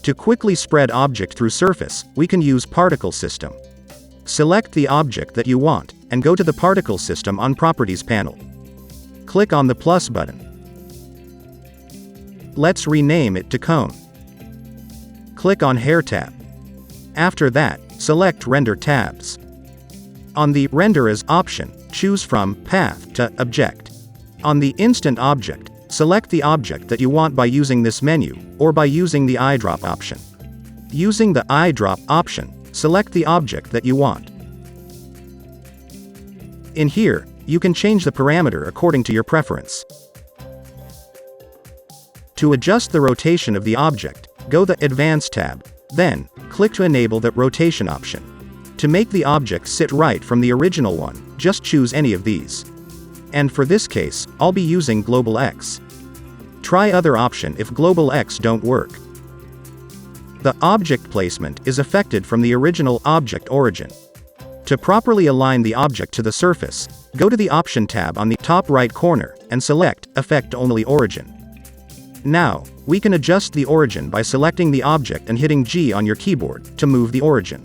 To quickly spread object through surface, we can use particle system. Select the object that you want, and go to the particle system on Properties panel. Click on the plus button. Let's rename it to cone. Click on Hair tab. After that, select Render tabs. On the Render as option, choose from Path to Object. On the Instant Object, select the object that you want by using this menu, or by using the eyedrop option. Using the eyedrop option, select the object that you want. In here, you can change the parameter according to your preference. To adjust the rotation of the object, go to the Advanced tab, then, click to enable the rotation option. To make the object sit right from the original one, just choose any of these. And for this case, I'll be using Global X. Try other option if Global X don't work. The object placement is affected from the original object origin. To properly align the object to the surface, go to the Option tab on the top right corner, and select Affect Only Origin. Now, we can adjust the origin by selecting the object and hitting G on your keyboard to move the origin.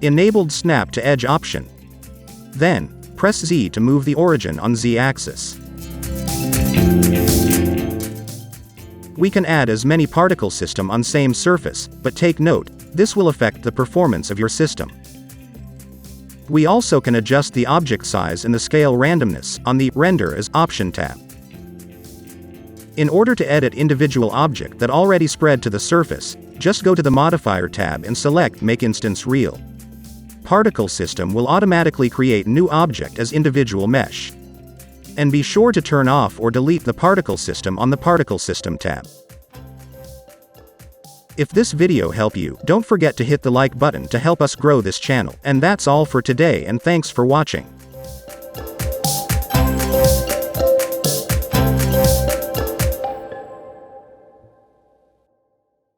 Enabled Snap to Edge option. Then, press Z to move the origin on Z-axis. We can add as many particle system on same surface, but take note, this will affect the performance of your system. We also can adjust the object size and the scale randomness on the Render as option tab. In order to edit individual object that already spread to the surface, just go to the Modifier tab and select Make Instance Real. Particle System will automatically create new object as individual mesh. And be sure to turn off or delete the Particle System on the Particle System tab. If this video helped you, don't forget to hit the like button to help us grow this channel. And that's all for today, and thanks for watching.